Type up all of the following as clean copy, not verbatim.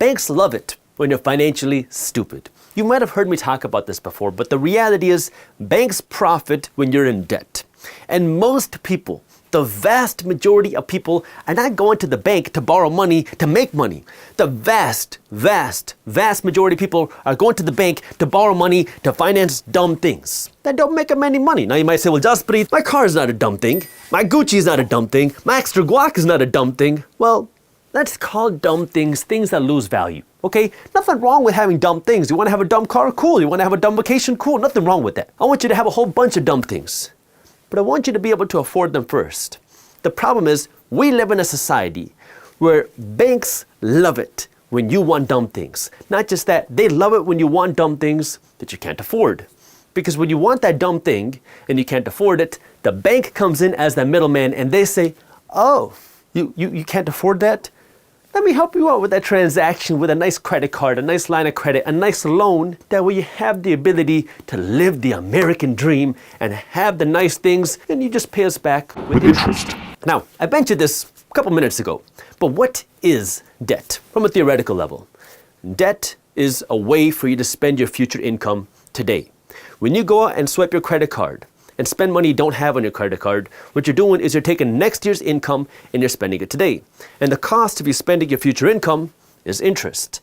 Banks love it when you're financially stupid. You might have heard me talk about this before, but the reality is banks profit when you're in debt. And most people, the vast majority of people, are not going to the bank to borrow money to make money. The vast majority of people are going to the bank to borrow money to finance dumb things that don't make them any money. Now you might say, well, Jaspreet, my car is not a dumb thing. My Gucci is not a dumb thing. My extra guac is not a dumb thing. Well, that's called dumb things, things that lose value. Okay, nothing wrong with having dumb things. You want to have a dumb car? Cool. You want to have a dumb vacation? Cool. Nothing wrong with that. I want you to have a whole bunch of dumb things. But I want you to be able to afford them first. The problem is we live in a society where banks love it when you want dumb things. Not just that, they love it when you want dumb things that you can't afford. Because when you want that dumb thing and you can't afford it, the bank comes in as the middleman and they say, oh, you can't afford that? Let me help you out with that transaction with a nice credit card, a nice line of credit, a nice loan. That way you have the ability to live the American dream and have the nice things, and you just pay us back with interest. Now, I mentioned this a couple minutes ago, but what is debt from a theoretical level? Debt is a way for you to spend your future income today. When you go out and swipe your credit card and spend money you don't have on your credit card, what you're doing is you're taking next year's income and you're spending it today. And the cost of you spending your future income is interest.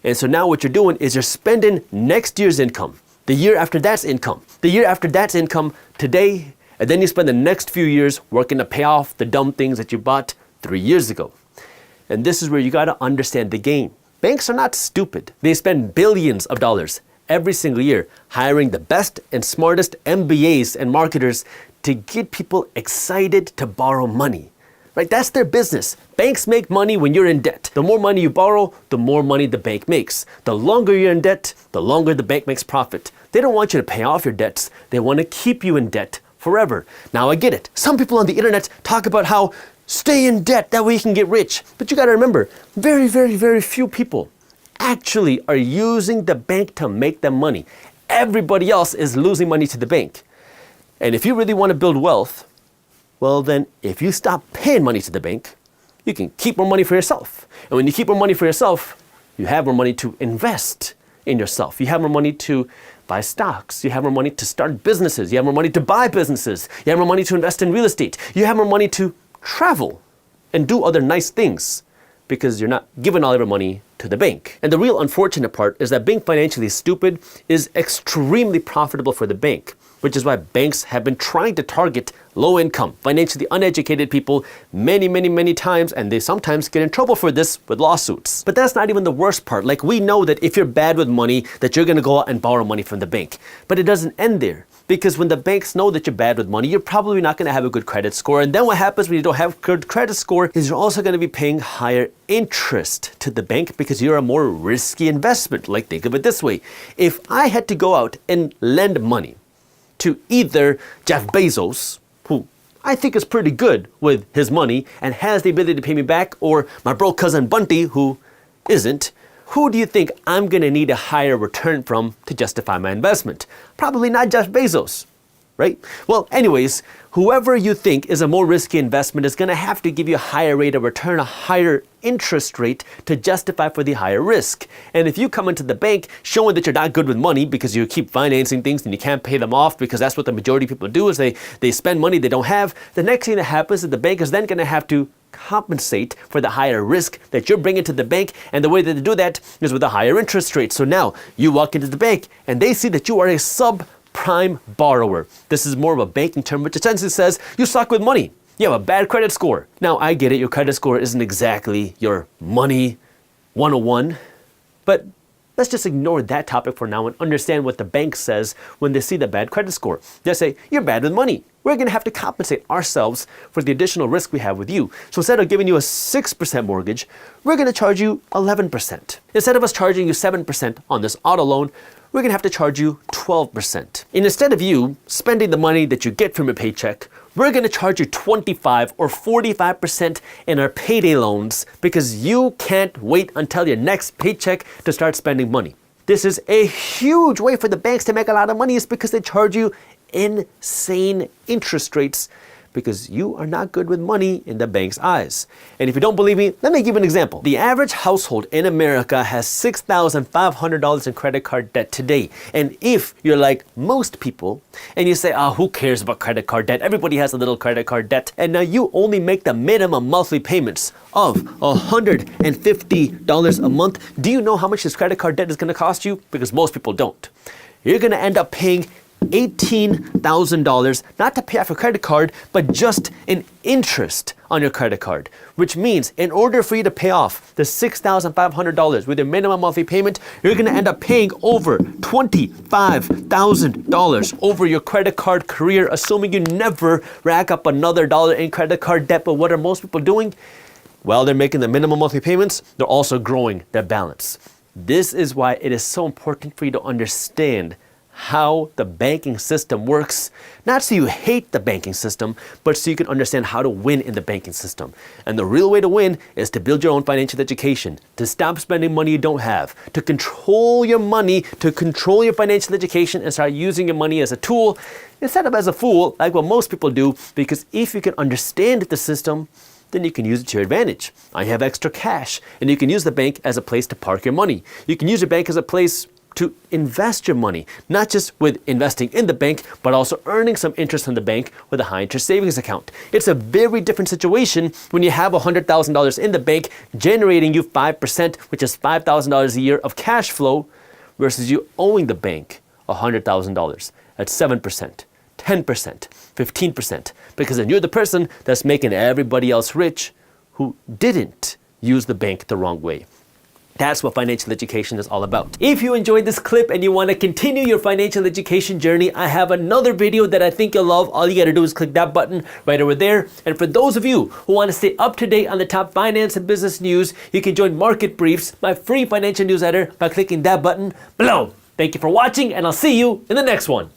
And so now what you're doing is you're spending next year's income, the year after that's income, the year after that's income today, and then you spend the next few years working to pay off the dumb things that you bought 3 years ago. And this is where you got to understand the game. Banks are not stupid. They spend billions of dollars every single year hiring the best and smartest MBAs and marketers to get people excited to borrow money. Right? That's their business. Banks make money when you're in debt. The more money you borrow, the more money the bank makes. The longer you're in debt, the longer the bank makes profit. They don't want you to pay off your debts. They want to keep you in debt forever. Now I get it. Some people on the internet talk about how stay in debt, that way you can get rich. But you got to remember, very few people actually are using the bank to make them money. Everybody else is losing money to the bank. And if you really want to build wealth, well then, if you stop paying money to the bank, you can keep more money for yourself. And when you keep more money for yourself, you have more money to invest in yourself. You have more money to buy stocks. You have more money to start businesses. You have more money to buy businesses. You have more money to invest in real estate. You have more money to travel and do other nice things because you're not giving all of your money to the bank. And the real unfortunate part is that being financially stupid is extremely profitable for the bank, which is why banks have been trying to target low-income, financially uneducated people many times, and they sometimes get in trouble for this with lawsuits. But that's not even the worst part. Like, we know that if you're bad with money, that you're gonna go out and borrow money from the bank. But it doesn't end there. Because when the banks know that you're bad with money, you're probably not going to have a good credit score. And then what happens when you don't have a good credit score is you're also going to be paying higher interest to the bank because you're a more risky investment. Like, think of it this way. If I had to go out and lend money to either Jeff Bezos, who I think is pretty good with his money and has the ability to pay me back, or my broke cousin Bunty, who isn't, who do you think I'm going to need a higher return from to justify my investment? Probably not Jeff Bezos, right? Well, anyways, whoever you think is a more risky investment is going to have to give you a higher rate of return, a higher interest rate to justify for the higher risk. And if you come into the bank showing that you're not good with money because you keep financing things and you can't pay them off because that's what the majority of people do is they spend money they don't have, the next thing that happens is the bank is then going to have to compensate for the higher risk that you're bringing to the bank, and the way that they do that is with a higher interest rate. So now you walk into the bank and they see that you are a subprime borrower. This is more of a banking term which essentially says you suck with money. You have a bad credit score. Now I get it, your credit score isn't exactly your money 101, but let's just ignore that topic for now and understand what the bank says when they see the bad credit score. They say, you're bad with money. We're going to have to compensate ourselves for the additional risk we have with you. So instead of giving you a 6% mortgage, we're going to charge you 11%. Instead of us charging you 7% on this auto loan, we're going to have to charge you 12%. And instead of you spending the money that you get from your paycheck, we're going to charge you 25 or 45% in our payday loans because you can't wait until your next paycheck to start spending money. This is a huge way for the banks to make a lot of money, is because they charge you insane interest rates because you are not good with money in the bank's eyes. And if you don't believe me, let me give you an example. The average household in America has $6,500 in credit card debt today. And if you're like most people and you say, who cares about credit card debt? Everybody has a little credit card debt. And now you only make the minimum monthly payments of $150 a month. Do you know how much this credit card debt is going to cost you? Because most people don't. You're going to end up paying $18,000, not to pay off your credit card, but just in interest on your credit card. Which means in order for you to pay off the $6,500 with your minimum monthly payment, you're going to end up paying over $25,000 over your credit card career, assuming you never rack up another dollar in credit card debt. But what are most people doing? While they're making the minimum monthly payments, they're also growing their balance. This is why it is so important for you to understand how the banking system works, not so you hate the banking system, but so you can understand how to win in the banking system. And the real way to win is to build your own financial education, to stop spending money you don't have, to control your money, to control your financial education, and start using your money as a tool instead of as a fool, like what most people do. Because if you can understand the system, then you can use it to your advantage. I have extra cash, and you can use the bank as a place to park your money. You can use your bank as a place to invest your money, not just with investing in the bank, but also earning some interest from the bank with a high interest savings account. It's a very different situation when you have $100,000 in the bank generating you 5%, which is $5,000 a year of cash flow, versus you owing the bank $100,000 at 7%, 10%, 15%, because then you're the person that's making everybody else rich who didn't use the bank the wrong way. That's what financial education is all about. If you enjoyed this clip and you want to continue your financial education journey, I have another video that I think you'll love. All you got to do is click that button right over there. And for those of you who want to stay up to date on the top finance and business news, you can join Market Briefs, my free financial newsletter, by clicking that button below. Thank you for watching, and I'll see you in the next one.